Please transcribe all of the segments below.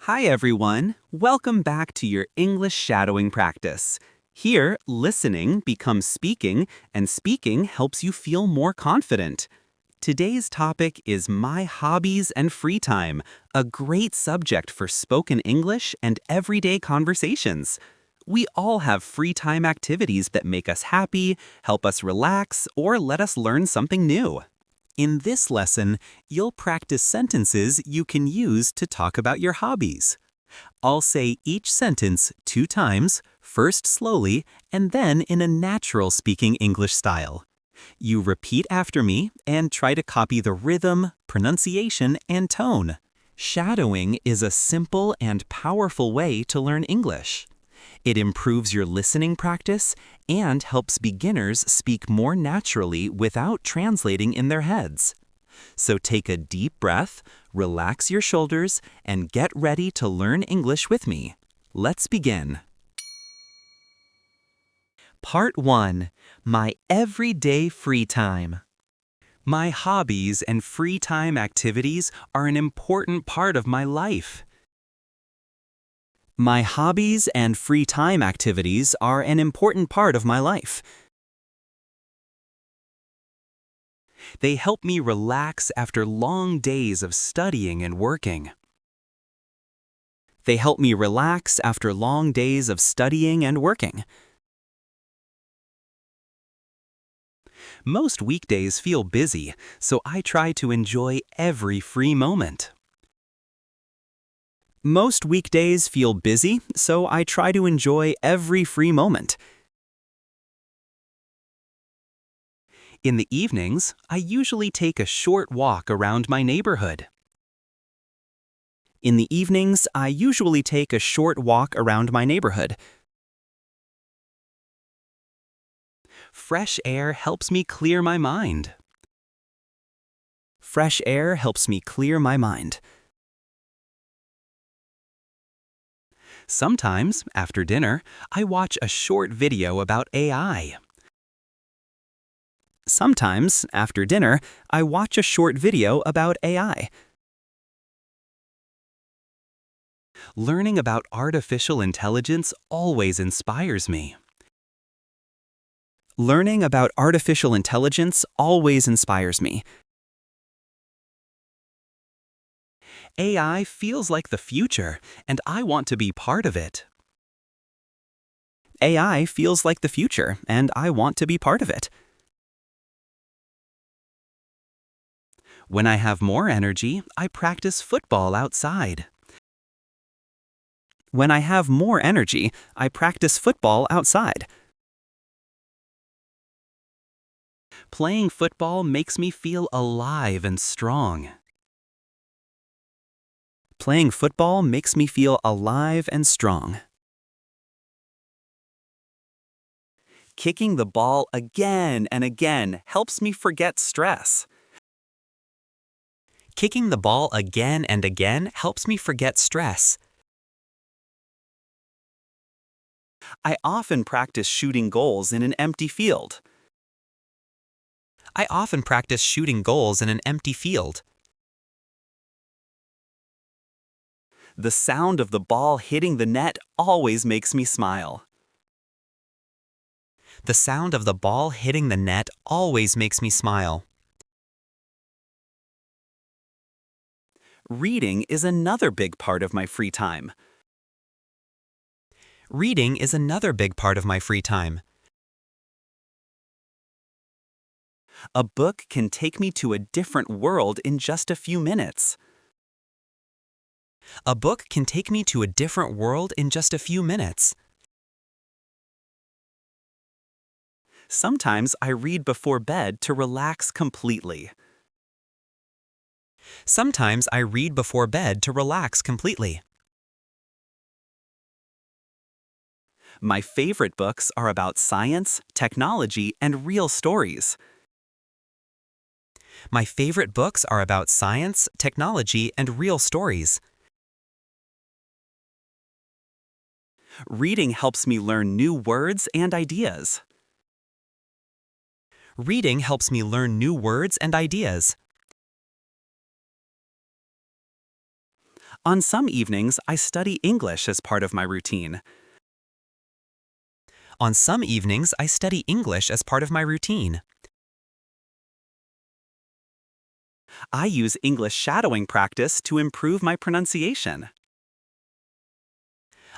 Hi everyone, welcome back to your English shadowing practice. Here, listening becomes speaking, and speaking helps you feel more confident. Today's topic is my hobbies and free time, a great subject for spoken English and everyday conversations. We all have free time activities that make us happy, help us relax, or let us learn something new. In this lesson, you'll practice sentences you can use to talk about your hobbies. I'll say each sentence 2 times, first slowly, and then in a natural speaking English style. You repeat after me and try to copy the rhythm, pronunciation, and tone. Shadowing is a simple and powerful way to learn English. It improves your listening practice and helps beginners speak more naturally without translating in their heads. So take a deep breath, relax your shoulders, and get ready to learn English with me. Let's begin. Part 1. My everyday free time. My hobbies and free time activities are an important part of my life. My hobbies and free time activities are an important part of my life. They help me relax after long days of studying and working. They help me relax after long days of studying and working. Most weekdays feel busy, so I try to enjoy every free moment. Most weekdays feel busy, so I try to enjoy every free moment. In the evenings, I usually take a short walk around my neighborhood. In the evenings, I usually take a short walk around my neighborhood. Fresh air helps me clear my mind. Fresh air helps me clear my mind. Sometimes, after dinner, I watch a short video about AI. Sometimes, after dinner, I watch a short video about AI. Learning about artificial intelligence always inspires me. Learning about artificial intelligence always inspires me. AI feels like the future, and I want to be part of it. AI feels like the future, and I want to be part of it. When I have more energy, I practice football outside. When I have more energy, I practice football outside. Playing football makes me feel alive and strong. Playing football makes me feel alive and strong. Kicking the ball again and again helps me forget stress. Kicking the ball again and again helps me forget stress. I often practice shooting goals in an empty field. I often practice shooting goals in an empty field. The sound of the ball hitting the net always makes me smile. The sound of the ball hitting the net always makes me smile. Reading is another big part of my free time. Reading is another big part of my free time. A book can take me to a different world in just a few minutes. A book can take me to a different world in just a few minutes. Sometimes I read before bed to relax completely. Sometimes I read before bed to relax completely. My favorite books are about science, technology, and real stories. My favorite books are about science, technology, and real stories. Reading helps me learn new words and ideas. Reading helps me learn new words and ideas. On some evenings, I study English as part of my routine. On some evenings, I study English as part of my routine. I use English shadowing practice to improve my pronunciation.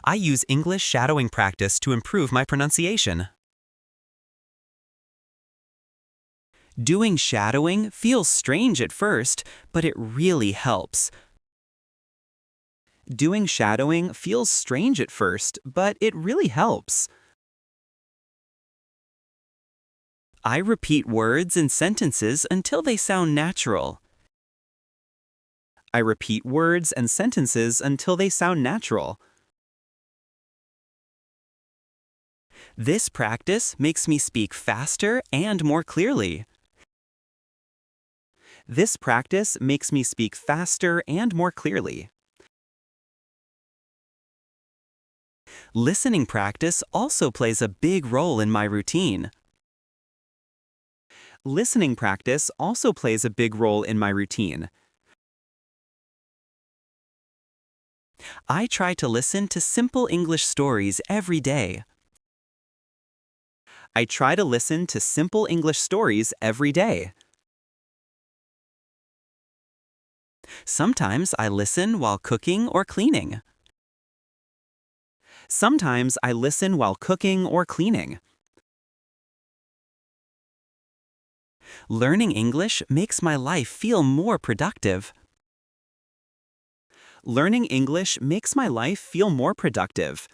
I use English shadowing practice to improve my pronunciation. Doing shadowing feels strange at first, but it really helps. Doing shadowing feels strange at first, but it really helps. I repeat words and sentences until they sound natural. I repeat words and sentences until they sound natural. This practice makes me speak faster and more clearly. This practice makes me speak faster and more clearly. Listening practice also plays a big role in my routine. Listening practice also plays a big role in my routine. I try to listen to simple English stories every day. I try to listen to simple English stories every day. Sometimes I listen while cooking or cleaning. Sometimes I listen while cooking or cleaning. Learning English makes my life feel more productive. Learning English makes my life feel more productive.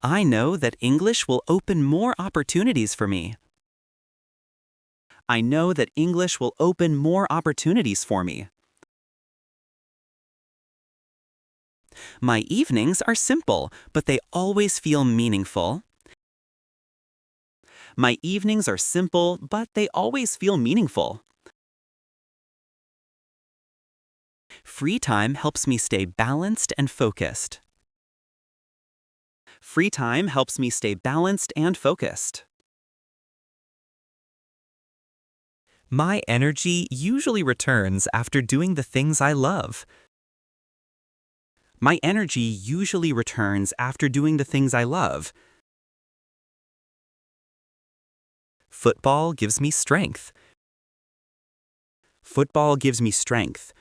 I know that English will open more opportunities for me. I know that English will open more opportunities for me. My evenings are simple, but they always feel meaningful. My evenings are simple, but they always feel meaningful. Free time helps me stay balanced and focused. Free time helps me stay balanced and focused. My energy usually returns after doing the things I love. My energy usually returns after doing the things I love. Football gives me strength. Football gives me strength.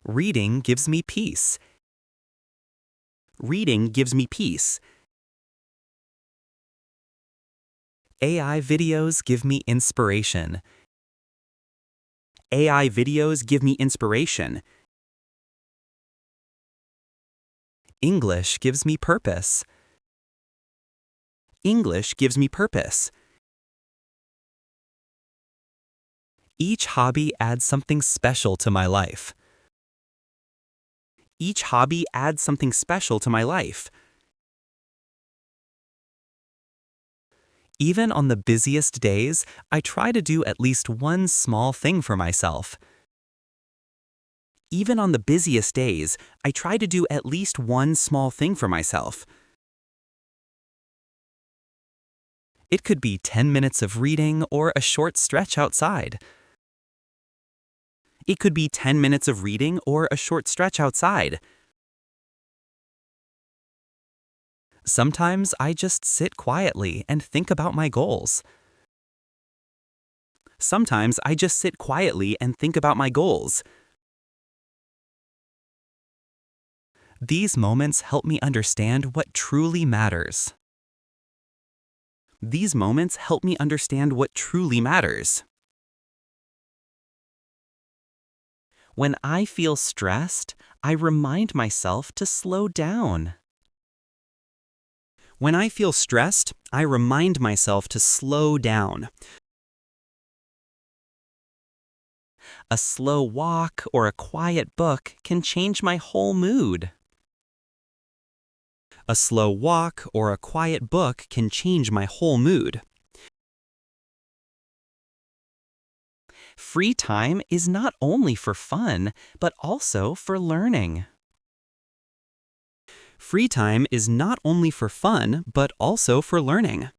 Reading gives me peace. Reading gives me peace. AI videos give me inspiration. AI videos give me inspiration. English gives me purpose. English gives me purpose. Each hobby adds something special to my life. Each hobby adds something special to my life. Even on the busiest days, I try to do at least one small thing for myself. Even on the busiest days, I try to do at least one small thing for myself. It could be 10 minutes of reading or a short stretch outside. It could be 10 minutes of reading or a short stretch outside. Sometimes I just sit quietly and think about my goals. Sometimes I just sit quietly and think about my goals. These moments help me understand what truly matters. These moments help me understand what truly matters. When I feel stressed, I remind myself to slow down. When I feel stressed, I remind myself to slow down. A slow walk or a quiet book can change my whole mood. A slow walk or a quiet book can change my whole mood. Free time is not only for fun, but also for learning. Free time is not only for fun, but also for learning.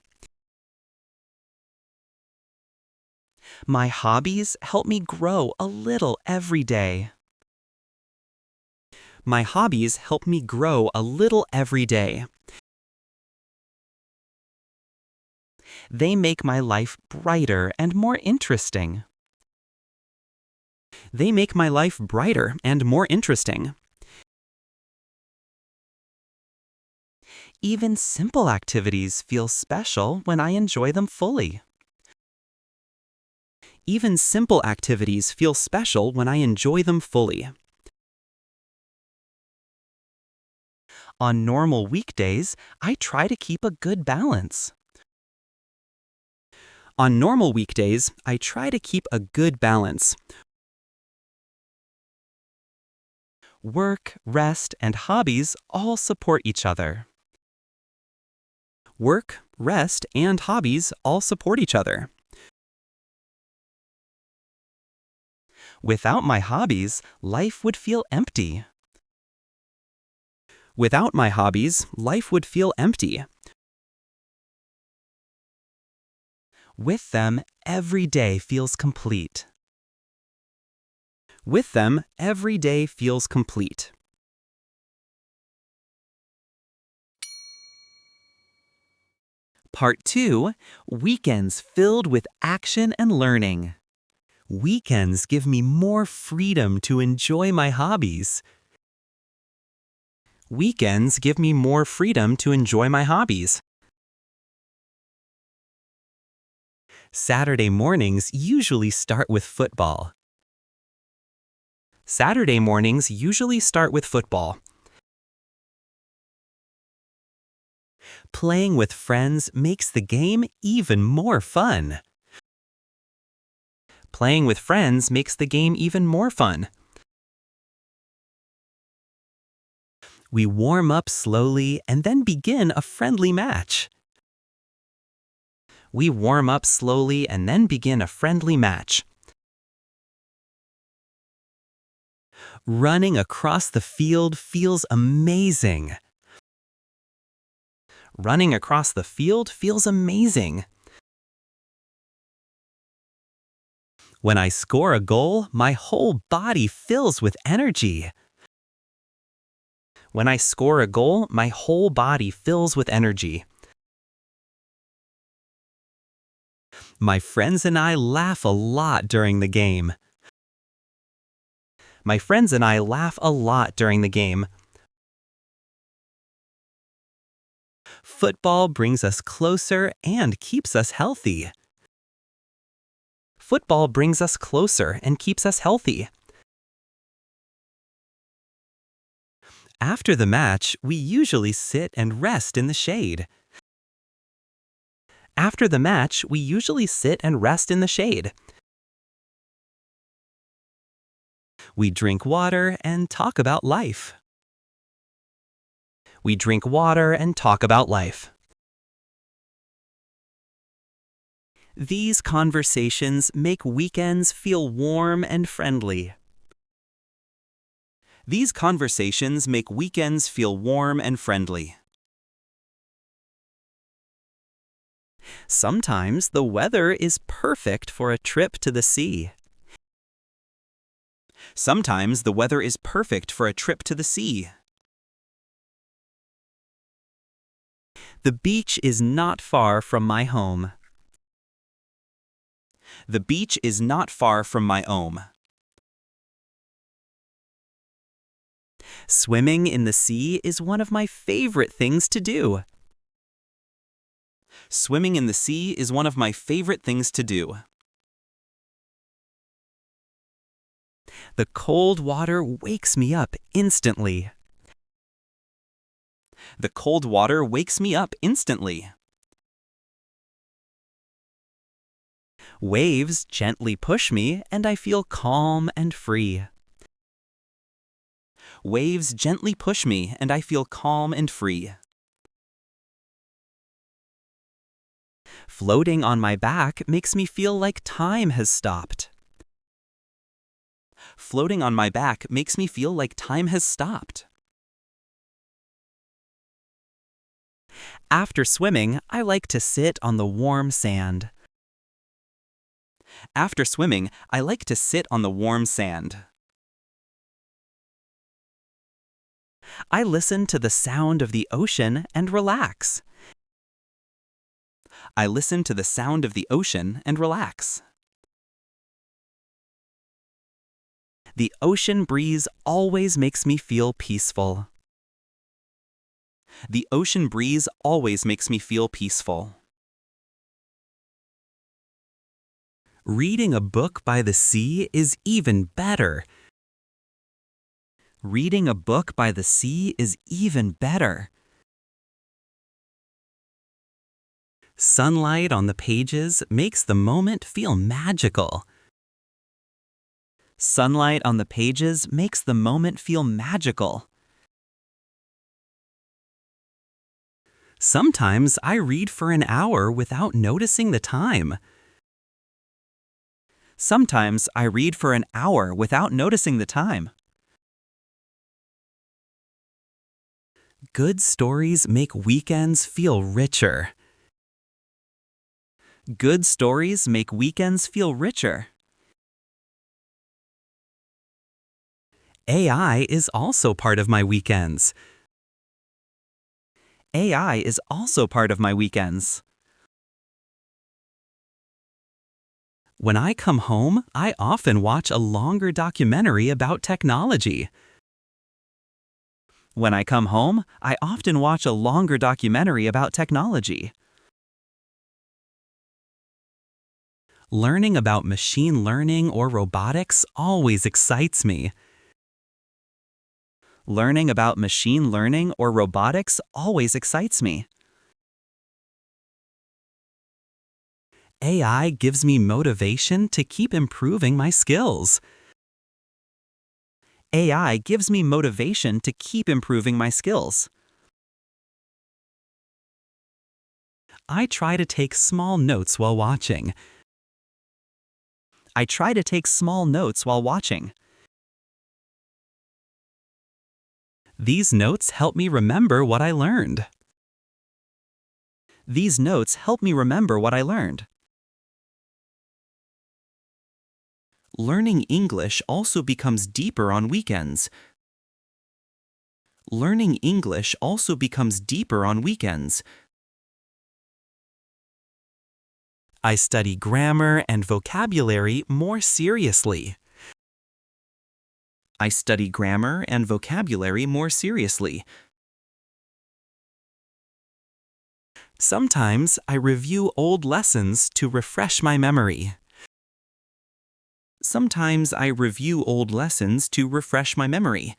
My hobbies help me grow a little every day. My hobbies help me grow a little every day. They make my life brighter and more interesting. They make my life brighter and more interesting. Even simple activities feel special when I enjoy them fully. Even simple activities feel special when I enjoy them fully. On normal weekdays, I try to keep a good balance. On normal weekdays, I try to keep a good balance. Work, rest, and hobbies all support each other. Work, rest, and hobbies all support each other. Without my hobbies, life would feel empty. Without my hobbies, life would feel empty. With them, every day feels complete. With them, every day feels complete. Part 2, Weekends filled with action and learning. Weekends give me more freedom to enjoy my hobbies. Weekends give me more freedom to enjoy my hobbies. Saturday mornings usually start with football. Saturday mornings usually start with football. Playing with friends makes the game even more fun. Playing with friends makes the game even more fun. We warm up slowly and then begin a friendly match. We warm up slowly and then begin a friendly match. Running across the field feels amazing. Running across the field feels amazing. When I score a goal, my whole body fills with energy. When I score a goal, my whole body fills with energy. My friends and I laugh a lot during the game. My friends and I laugh a lot during the game. Football brings us closer and keeps us healthy. Football brings us closer and keeps us healthy. After the match, we usually sit and rest in the shade. After the match, we usually sit and rest in the shade. We drink water and talk about life. We drink water and talk about life. These conversations make weekends feel warm and friendly. These conversations make weekends feel warm and friendly. Sometimes the weather is perfect for a trip to the sea. Sometimes the weather is perfect for a trip to the sea. The beach is not far from my home. The beach is not far from my home. Swimming in the sea is one of my favorite things to do. Swimming in the sea is one of my favorite things to do. The cold water wakes me up instantly. The cold water wakes me up instantly. Waves gently push me and I feel calm and free. Waves gently push me and I feel calm and free. Floating on my back makes me feel like time has stopped. Floating on my back makes me feel like time has stopped. After swimming, I like to sit on the warm sand. After swimming, I like to sit on the warm sand. I listen to the sound of the ocean and relax. I listen to the sound of the ocean and relax. The ocean breeze always makes me feel peaceful. The ocean breeze always makes me feel peaceful. Reading a book by the sea is even better. Reading a book by the sea is even better. Sunlight on the pages makes the moment feel magical. Sunlight on the pages makes the moment feel magical. Sometimes I read for an hour without noticing the time. Sometimes I read for an hour without noticing the time. Good stories make weekends feel richer. Good stories make weekends feel richer. AI is also part of my weekends. AI is also part of my weekends. When I come home, I often watch a longer documentary about technology. When I come home, I often watch a longer documentary about technology. Learning about machine learning or robotics always excites me. Learning about machine learning or robotics always excites me. AI gives me motivation to keep improving my skills. AI gives me motivation to keep improving my skills. I try to take small notes while watching. I try to take small notes while watching. These notes help me remember what I learned. These notes help me remember what I learned. Learning English also becomes deeper on weekends. Learning English also becomes deeper on weekends. I study grammar and vocabulary more seriously. I study grammar and vocabulary more seriously. Sometimes I review old lessons to refresh my memory. Sometimes I review old lessons to refresh my memory.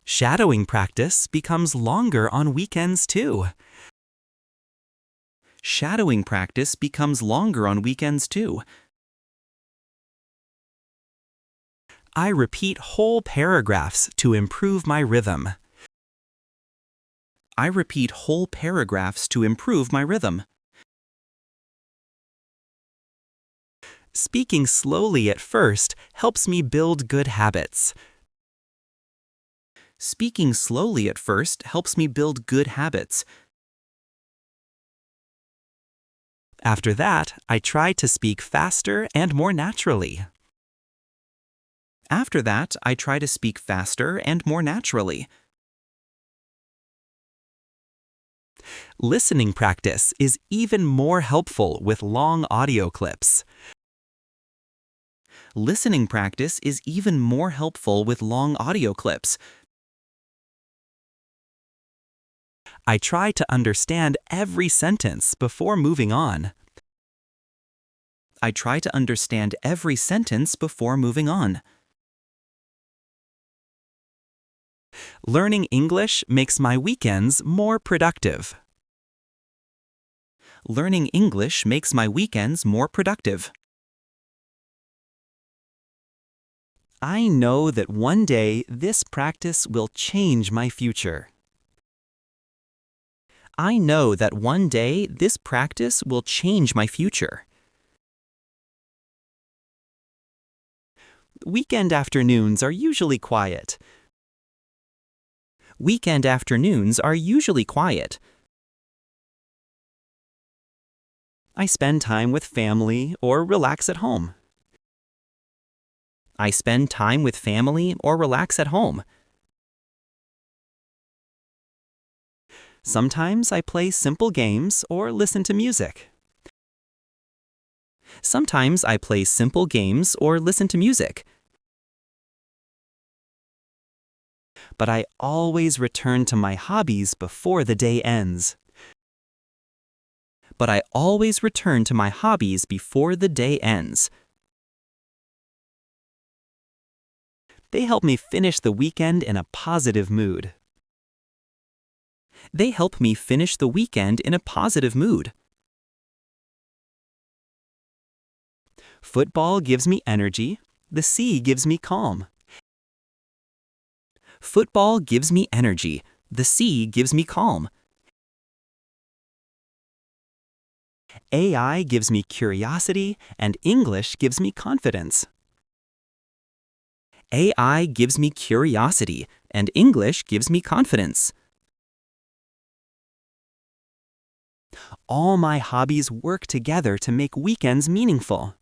Shadowing practice becomes longer on weekends too. Shadowing practice becomes longer on weekends too. I repeat whole paragraphs to improve my rhythm. I repeat whole paragraphs to improve my rhythm. Speaking slowly at first helps me build good habits. Speaking slowly at first helps me build good habits. After that, I try to speak faster and more naturally. After that, I try to speak faster and more naturally. Listening practice is even more helpful with long audio clips. Listening practice is even more helpful with long audio clips. I try to understand every sentence before moving on. I try to understand every sentence before moving on. Learning English makes my weekends more productive. Learning English makes my weekends more productive. I know that one day this practice will change my future. I know that one day this practice will change my future. Weekend afternoons are usually quiet. Weekend afternoons are usually quiet. I spend time with family or relax at home. I spend time with family or relax at home. Sometimes I play simple games or listen to music. Sometimes I play simple games or listen to music. But I always return to my hobbies before the day ends. But I always return to my hobbies before the day ends. They help me finish the weekend in a positive mood. They help me finish the weekend in a positive mood. Football gives me energy. The sea gives me calm. Football gives me energy. The sea gives me calm. AI gives me curiosity, and English gives me confidence. AI gives me curiosity, and English gives me confidence. All my hobbies work together to make weekends meaningful.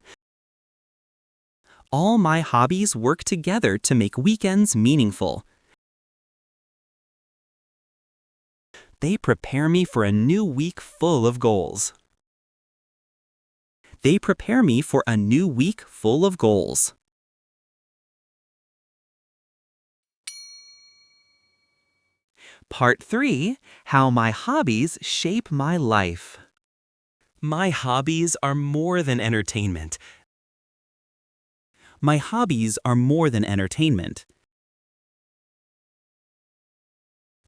All my hobbies work together to make weekends meaningful. They prepare me for a new week full of goals. They prepare me for a new week full of goals. Part 3. How my hobbies shape my life. My hobbies are more than entertainment. My hobbies are more than entertainment.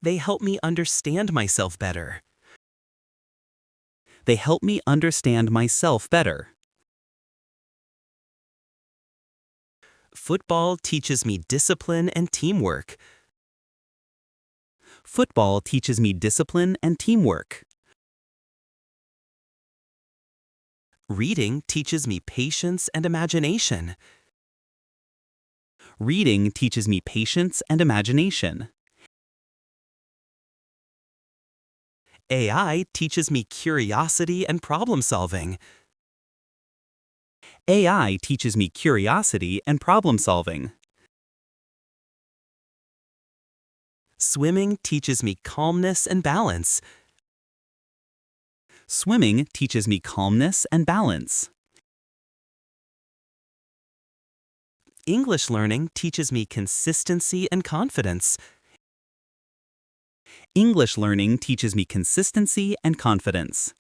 They help me understand myself better. They help me understand myself better. Football teaches me discipline and teamwork. Football teaches me discipline and teamwork. Reading teaches me patience and imagination. Reading teaches me patience and imagination. AI teaches me curiosity and problem solving. AI teaches me curiosity and problem solving. Swimming teaches me calmness and balance. Swimming teaches me calmness and balance. English learning teaches me consistency and confidence. English learning teaches me consistency and confidence.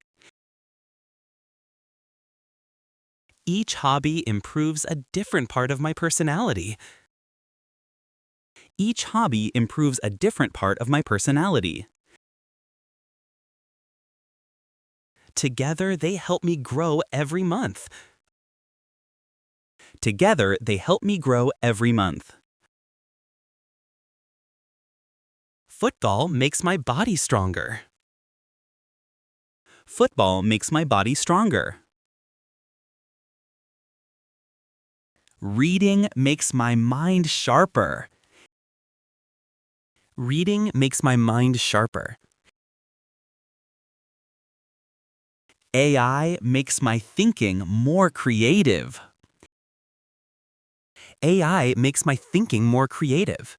Each hobby improves a different part of my personality. Each hobby improves a different part of my personality. Together, they help me grow every month. Together, they help me grow every month. Football makes my body stronger. Football makes my body stronger. Reading makes my mind sharper. Reading makes my mind sharper. AI makes my thinking more creative. AI makes my thinking more creative.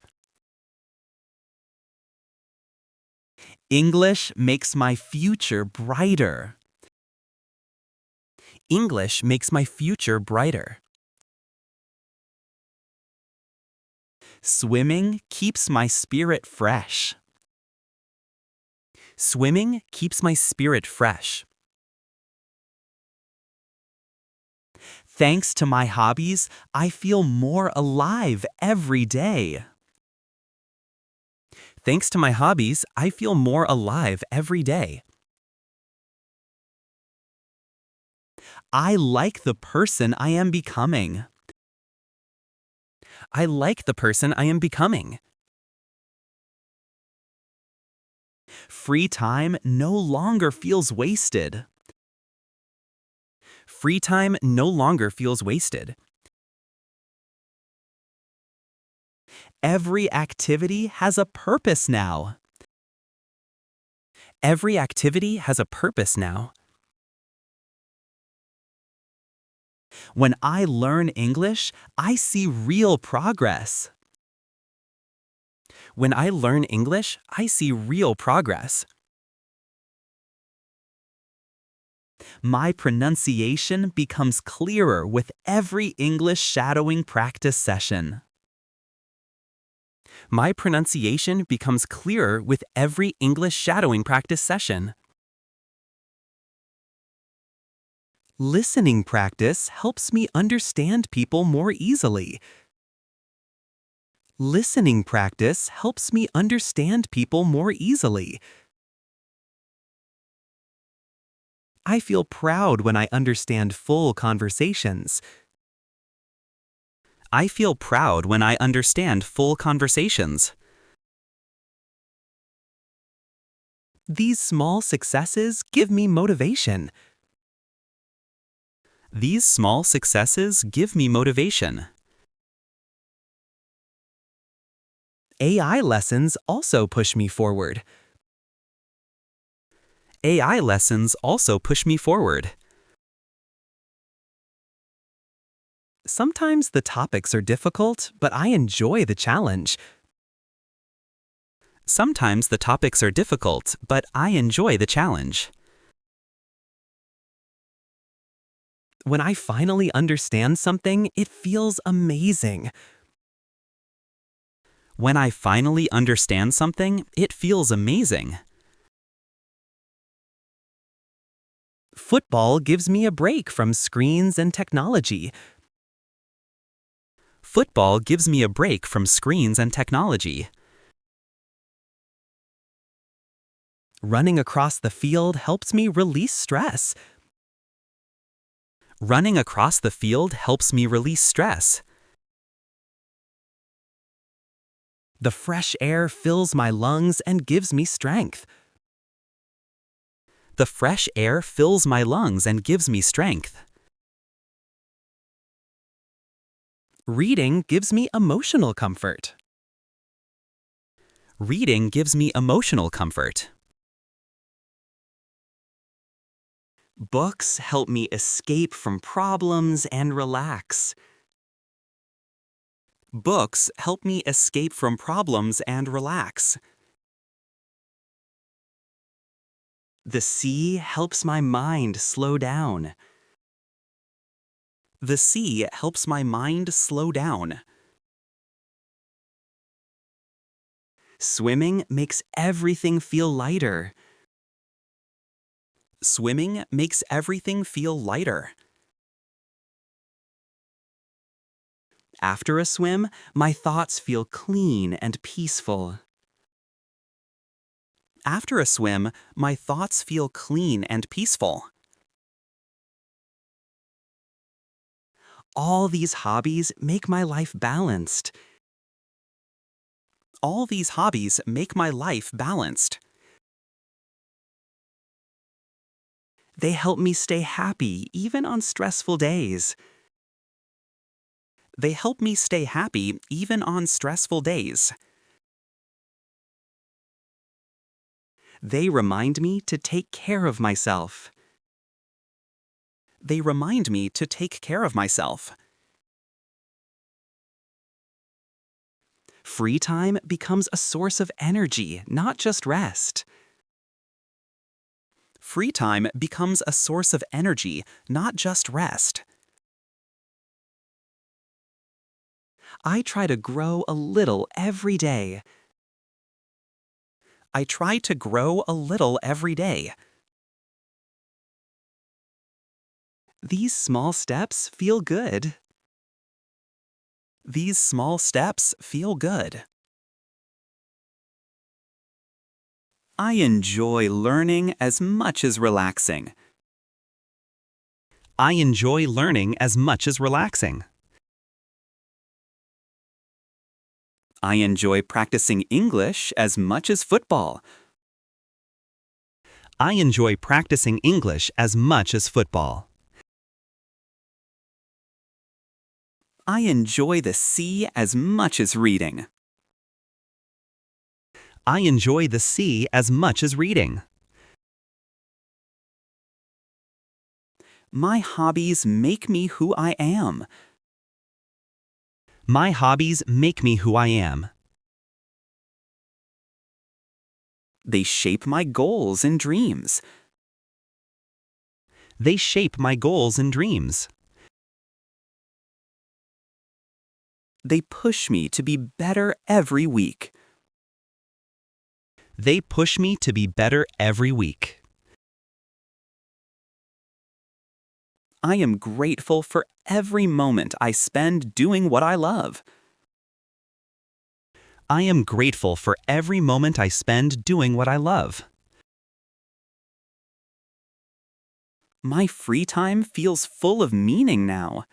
English makes my future brighter. English makes my future brighter. Swimming keeps my spirit fresh. Swimming keeps my spirit fresh. Thanks to my hobbies, I feel more alive every day. Thanks to my hobbies, I feel more alive every day. I like the person I am becoming. I like the person I am becoming. Free time no longer feels wasted. Free time no longer feels wasted. Every activity has a purpose now. Every activity has a purpose now. When I learn English, I see real progress. When I learn English, I see real progress. My pronunciation becomes clearer with every English shadowing practice session. My pronunciation becomes clearer with every English shadowing practice session. Listening practice helps me understand people more easily. Listening practice helps me understand people more easily. I feel proud when I understand full conversations. I feel proud when I understand full conversations. These small successes give me motivation. These small successes give me motivation. AI lessons also push me forward. AI lessons also push me forward. Sometimes the topics are difficult, but I enjoy the challenge. Sometimes the topics are difficult, but I enjoy the challenge. When I finally understand something, it feels amazing. When I finally understand something, it feels amazing. Football gives me a break from screens and technology. Football gives me a break from screens and technology. Running across the field helps me release stress. Running across the field helps me release stress. The fresh air fills my lungs and gives me strength. The fresh air fills my lungs and gives me strength. Reading gives me emotional comfort. Reading gives me emotional comfort. Books help me escape from problems and relax. Books help me escape from problems and relax. The sea helps my mind slow down. The sea helps my mind slow down. Swimming makes everything feel lighter. Swimming makes everything feel lighter. After a swim, my thoughts feel clean and peaceful. After a swim, my thoughts feel clean and peaceful. All these hobbies make my life balanced. All these hobbies make my life balanced. They help me stay happy even on stressful days. They help me stay happy even on stressful days. They remind me to take care of myself. They remind me to take care of myself. Free time becomes a source of energy, not just rest. Free time becomes a source of energy, not just rest. I try to grow a little every day. I try to grow a little every day. These small steps feel good. These small steps feel good. I enjoy learning as much as relaxing. I enjoy learning as much as relaxing. I enjoy practicing English as much as football. I enjoy practicing English as much as football. I enjoy the sea as much as reading. I enjoy the sea as much as reading. My hobbies make me who I am. My hobbies make me who I am. They shape my goals and dreams. They shape my goals and dreams. They push me to be better every week. They push me to be better every week. I am grateful for every moment I spend doing what I love. I am grateful for every moment I spend doing what I love. My free time feels full of meaning now.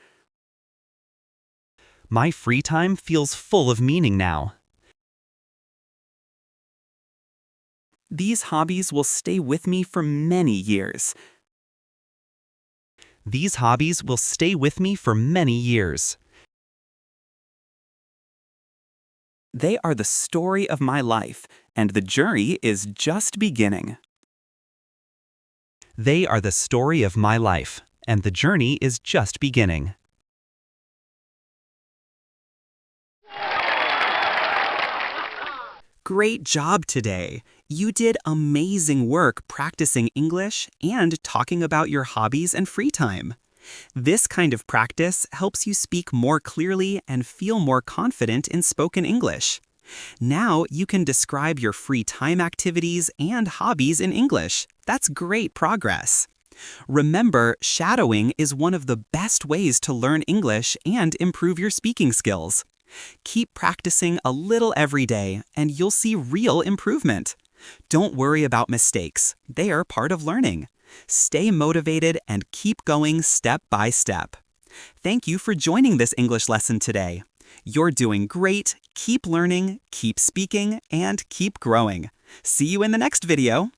My free time feels full of meaning now. These hobbies will stay with me for many years. These hobbies will stay with me for many years. They are the story of my life, and the journey is just beginning. They are the story of my life, and the journey is just beginning. Great job today! You did amazing work practicing English and talking about your hobbies and free time. This kind of practice helps you speak more clearly and feel more confident in spoken English. Now you can describe your free time activities and hobbies in English. That's great progress. Remember, shadowing is one of the best ways to learn English and improve your speaking skills. Keep practicing a little every day, and you'll see real improvement. Don't worry about mistakes. They are part of learning. Stay motivated and keep going step by step. Thank you for joining this English lesson today. You're doing great. Keep learning, keep speaking, and keep growing. See you in the next video.